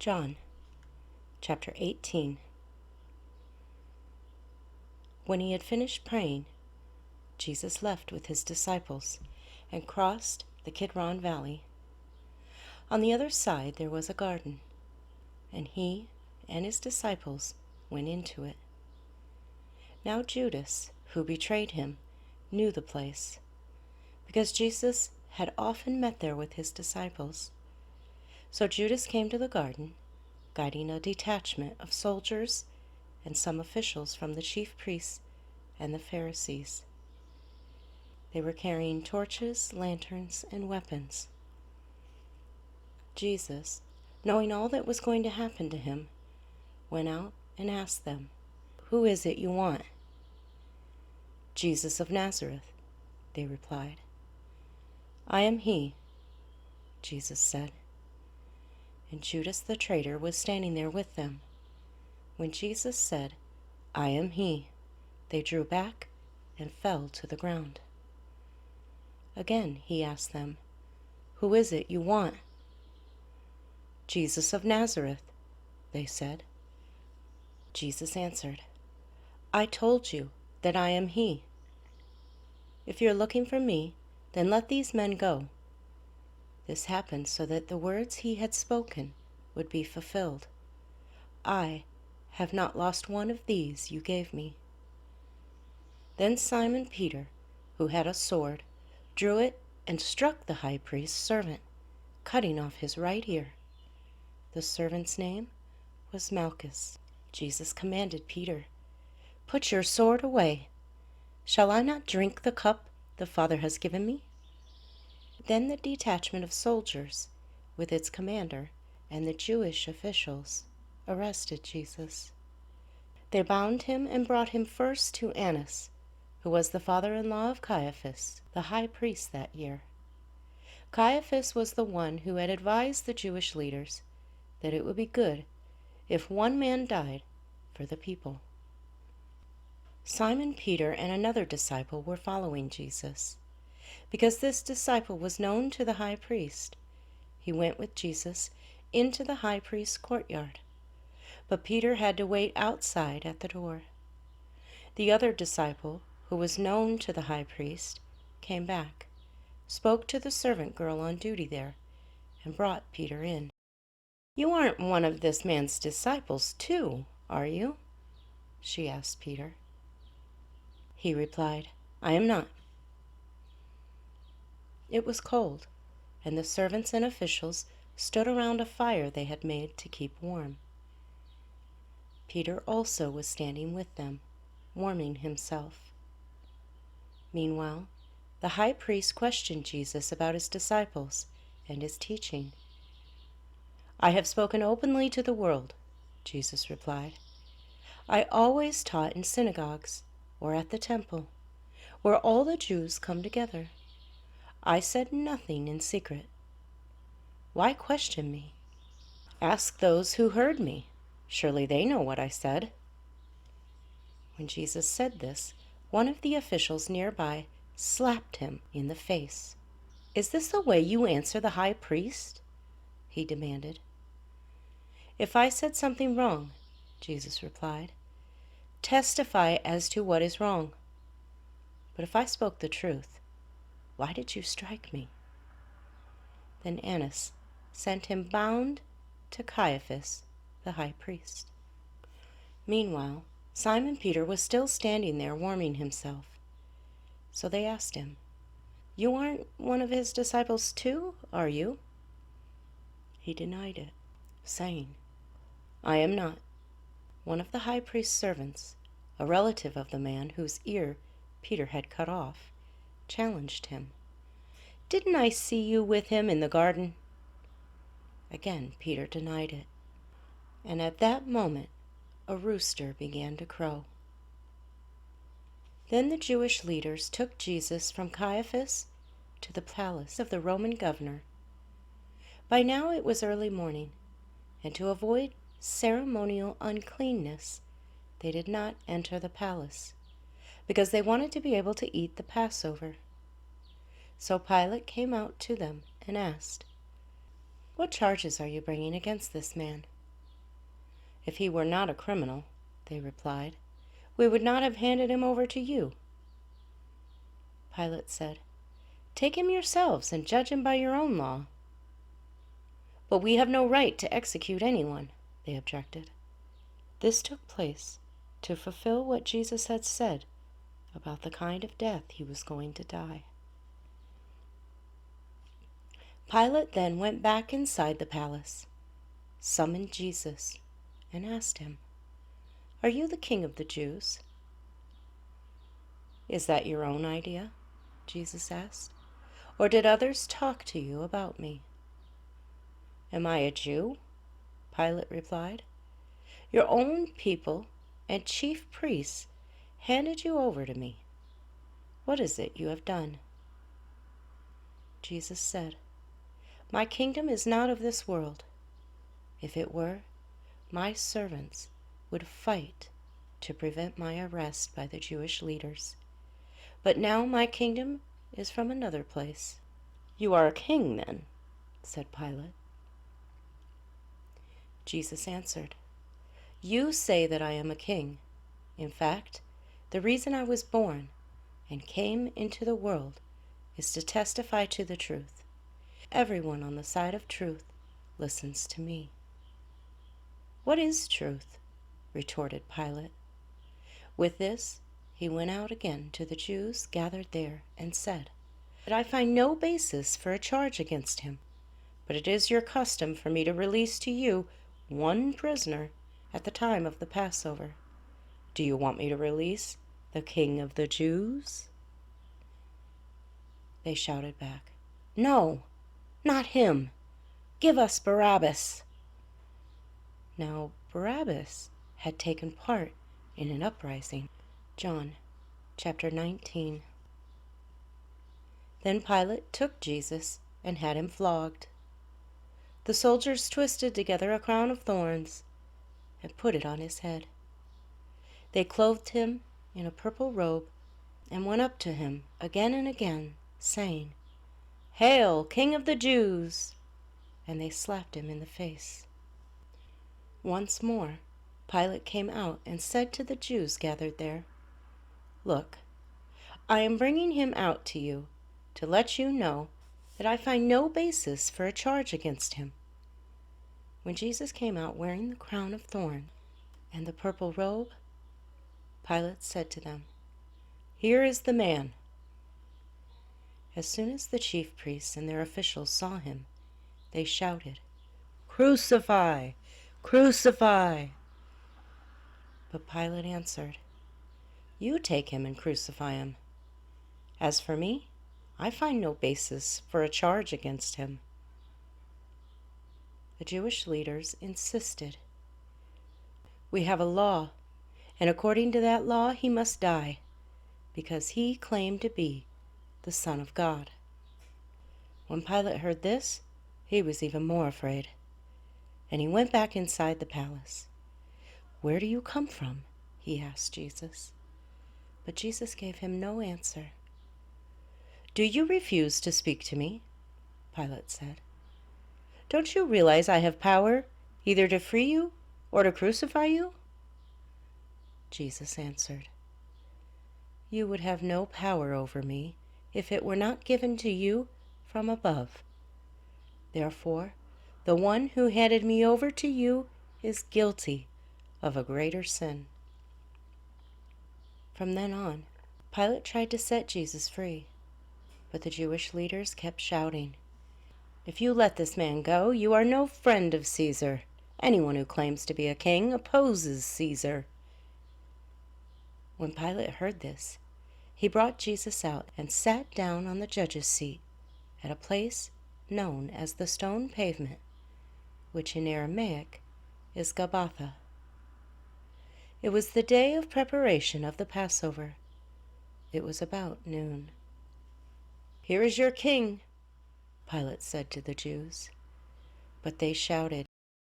John chapter 18. When he had finished praying, Jesus left with his disciples and crossed the Kidron Valley. On the other side there was a garden, and he and his disciples went into it. Now Judas, who betrayed him, knew the place, because Jesus had often met there with his disciples. So Judas came to the garden, guiding a detachment of soldiers and some officials from the chief priests and the Pharisees. They were carrying torches, lanterns, and weapons. Jesus, knowing all that was going to happen to him, went out and asked them, "Who is it you want?" "Jesus of Nazareth," they replied. "I am he," Jesus said. And Judas the traitor was standing there with them. When Jesus said, "I am he," they drew back and fell to the ground. Again he asked them, "Who is it you want?" "Jesus of Nazareth," they said. Jesus answered, "I told you that I am he. If you're looking for me, then let these men go." This happened so that the words he had spoken would be fulfilled. "I have not lost one of these you gave me." Then Simon Peter, who had a sword, drew it and struck the high priest's servant, cutting off his right ear. The servant's name was Malchus. Jesus commanded Peter, "Put your sword away. Shall I not drink the cup the Father has given me?" Then the detachment of soldiers, with its commander and the Jewish officials, arrested Jesus. They bound him and brought him first to Annas, who was the father-in-law of Caiaphas, the high priest that year. Caiaphas was the one who had advised the Jewish leaders that it would be good if one man died for the people. Simon Peter and another disciple were following Jesus. Because this disciple was known to the high priest, he went with Jesus into the high priest's courtyard. But Peter had to wait outside at the door. The other disciple, who was known to the high priest, came back, spoke to the servant girl on duty there, and brought Peter in. "You aren't one of this man's disciples, too, are you?" she asked Peter. He replied, "I am not." It was cold, and the servants and officials stood around a fire they had made to keep warm. Peter also was standing with them, warming himself. Meanwhile, the high priest questioned Jesus about his disciples and his teaching. "I have spoken openly to the world," Jesus replied. "I always taught in synagogues or at the temple, where all the Jews come together. I said nothing in secret. Why question me? Ask those who heard me. Surely they know what I said." When Jesus said this, one of the officials nearby slapped him in the face. "Is this the way you answer the high priest?" he demanded. "If I said something wrong," Jesus replied, "testify as to what is wrong. But if I spoke the truth, why did you strike me?" Then Annas sent him bound to Caiaphas, the high priest. Meanwhile, Simon Peter was still standing there warming himself. So they asked him, "You aren't one of his disciples too, are you?" He denied it, saying, "I am not." One of the high priest's servants, a relative of the man whose ear Peter had cut off, challenged him. "Didn't I see you with him in the garden?" Again Peter denied it. And at that moment a rooster began to crow. Then the Jewish leaders took Jesus from Caiaphas to the palace of the Roman governor. By now it was early morning, and to avoid ceremonial uncleanness, they did not enter the palace, because they wanted to be able to eat the Passover. So Pilate came out to them and asked, "What charges are you bringing against this man?" "If he were not a criminal," they replied, "we would not have handed him over to you." Pilate said, "Take him yourselves and judge him by your own law." "But we have no right to execute anyone," they objected. This took place to fulfill what Jesus had said about the kind of death he was going to die. Pilate then went back inside the palace, summoned Jesus, and asked him, "Are you the king of the Jews?" "Is that your own idea?" Jesus asked. "Or did others talk to you about me?" "Am I a Jew?" Pilate replied. "Your own people and chief priests handed you over to me. What is it you have done?" Jesus said, "My kingdom is not of this world. If it were, my servants would fight to prevent my arrest by the Jewish leaders. But now my kingdom is from another place." "You are a king, then?" said Pilate. Jesus answered, "You say that I am a king. In fact, the reason I was born and came into the world is to testify to the truth. Everyone on the side of truth listens to me." "What is truth?" retorted Pilate. With this, he went out again to the Jews gathered there and said, "That I find no basis for a charge against him, but it is your custom for me to release to you one prisoner at the time of the Passover. Do you want me to release the King of the Jews?" They shouted back, "No, not him. Give us Barabbas." Now Barabbas had taken part in an uprising. John chapter 19. Then Pilate took Jesus and had him flogged. The soldiers twisted together a crown of thorns and put it on his head. They clothed him in a purple robe and went up to him again and again, saying, "Hail, King of the Jews!" And they slapped him in the face. Once more, Pilate came out and said to the Jews gathered there, "Look, I am bringing him out to you to let you know that I find no basis for a charge against him." When Jesus came out wearing the crown of thorns and the purple robe, Pilate said to them, "Here is the man." As soon as the chief priests and their officials saw him, they shouted, "Crucify! Crucify!" But Pilate answered, "You take him and crucify him. As for me, I find no basis for a charge against him." The Jewish leaders insisted, "We have a law, and according to that law he must die, because he claimed to be the Son of God." When Pilate heard this, he was even more afraid, and he went back inside the palace. "Where do you come from?" he asked Jesus. But Jesus gave him no answer. "Do you refuse to speak to me?" Pilate said. "Don't you realize I have power either to free you or to crucify you?" Jesus answered, "You would have no power over me if it were not given to you from above. Therefore, the one who handed me over to you is guilty of a greater sin." From then on, Pilate tried to set Jesus free, but the Jewish leaders kept shouting, "If you let this man go, you are no friend of Caesar. Anyone who claims to be a king opposes Caesar." When Pilate heard this, he brought Jesus out and sat down on the judge's seat at a place known as the stone pavement, which in Aramaic is Gabbatha. It was the day of preparation of the Passover. It was about noon. "Here is your king," Pilate said to the Jews. But they shouted,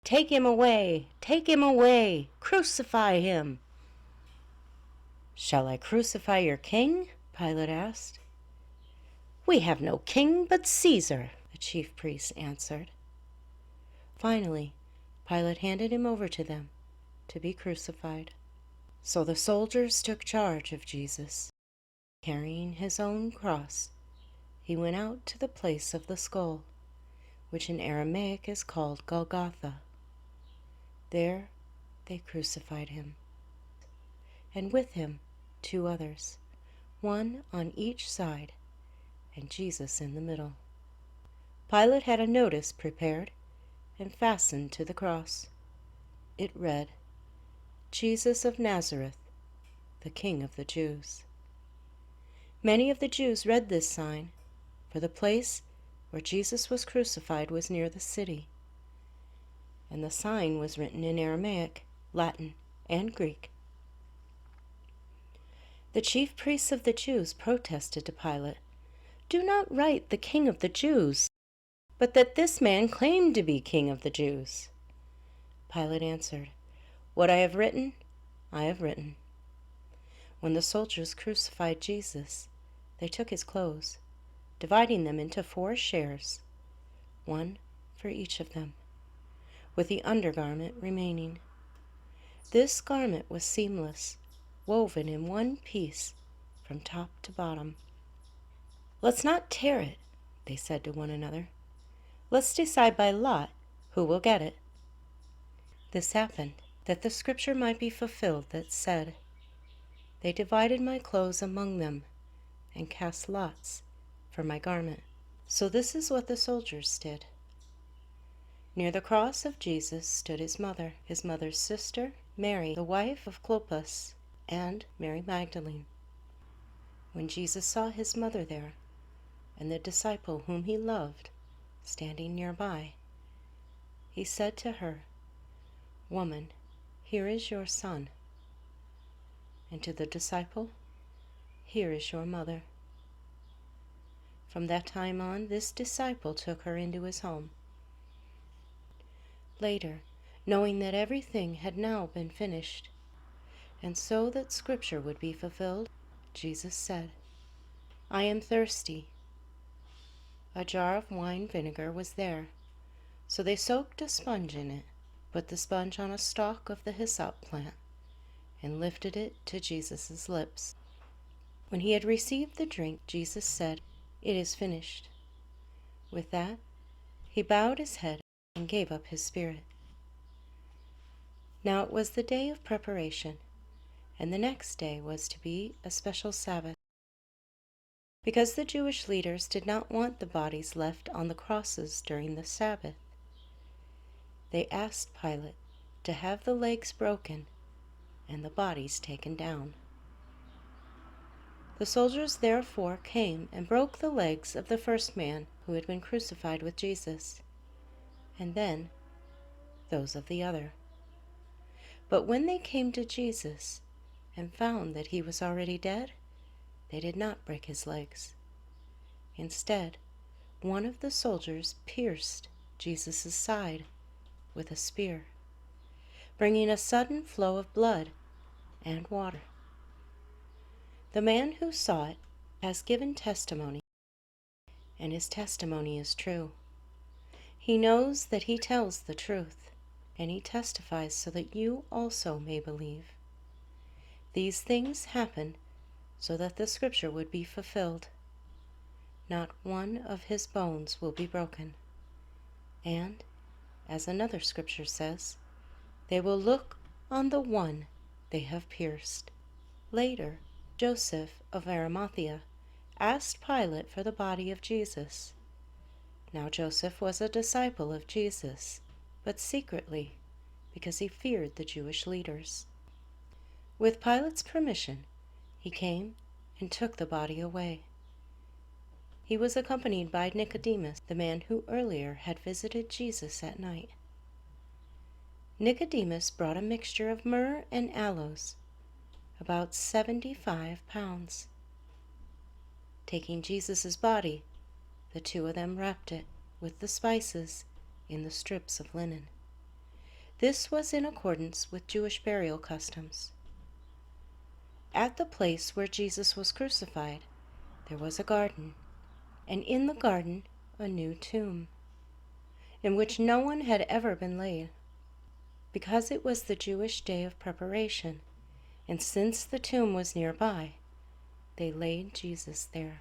"Take him away! Take him away! Crucify him!" "Shall I crucify your king?" Pilate asked. "We have no king but Caesar," the chief priests answered. Finally, Pilate handed him over to them to be crucified. So the soldiers took charge of Jesus. Carrying his own cross, he went out to the place of the skull, which in Aramaic is called Golgotha. There they crucified him, and with him 2 others, one on each side, and Jesus in the middle. Pilate had a notice prepared and fastened to the cross. It read, "Jesus of Nazareth, the King of the Jews." Many of the Jews read this sign, for the place where Jesus was crucified was near the city, and the sign was written in Aramaic, Latin, and Greek. The chief priests of the Jews protested to Pilate, "Do not write the King of the Jews, but that this man claimed to be King of the Jews." Pilate answered, "What I have written, I have written." When the soldiers crucified Jesus, they took his clothes, dividing them into 4 shares, one for each of them, with the undergarment remaining. This garment was seamless, woven in one piece from top to bottom. "Let's not tear it," they said to one another. "Let's decide by lot who will get it." This happened that the scripture might be fulfilled that said, "They divided my clothes among them and cast lots for my garment." So this is what the soldiers did. Near the cross of Jesus stood his mother's sister, Mary, the wife of Clopas, and Mary Magdalene. When Jesus saw his mother there, and the disciple whom he loved standing nearby, he said to her, "Woman, here is your son." And to the disciple, "Here is your mother." From that time on, this disciple took her into his home. Later, knowing that everything had now been finished, and so that Scripture would be fulfilled, Jesus said, "I am thirsty." A jar of wine vinegar was there, so they soaked a sponge in it, put the sponge on a stalk of the hyssop plant, and lifted it to Jesus' lips. When he had received the drink, Jesus said, "It is finished." With that, he bowed his head and gave up his spirit. Now it was the day of preparation, and the next day was to be a special Sabbath. Because the Jewish leaders did not want the bodies left on the crosses during the Sabbath, they asked Pilate to have the legs broken and the bodies taken down. The soldiers therefore came and broke the legs of the first man who had been crucified with Jesus, and then those of the other. But when they came to Jesus and found that he was already dead, they did not break his legs. Instead, one of the soldiers pierced Jesus' side with a spear, bringing a sudden flow of blood and water. The man who saw it has given testimony, and his testimony is true. He knows that he tells the truth, and he testifies so that you also may believe. These things happen so that the scripture would be fulfilled. Not one of his bones will be broken. And, as another scripture says, they will look on the one they have pierced. Later, Joseph of Arimathea asked Pilate for the body of Jesus. Now Joseph was a disciple of Jesus, but secretly, because he feared the Jewish leaders. With Pilate's permission, he came and took the body away. He was accompanied by Nicodemus, the man who earlier had visited Jesus at night. Nicodemus brought a mixture of myrrh and aloes, about 75 pounds. Taking Jesus' body, the 2 of them wrapped it with the spices in the strips of linen. This was in accordance with Jewish burial customs. At the place where Jesus was crucified, there was a garden, and in the garden a new tomb, in which no one had ever been laid. Because it was the Jewish day of preparation, and since the tomb was nearby, they laid Jesus there.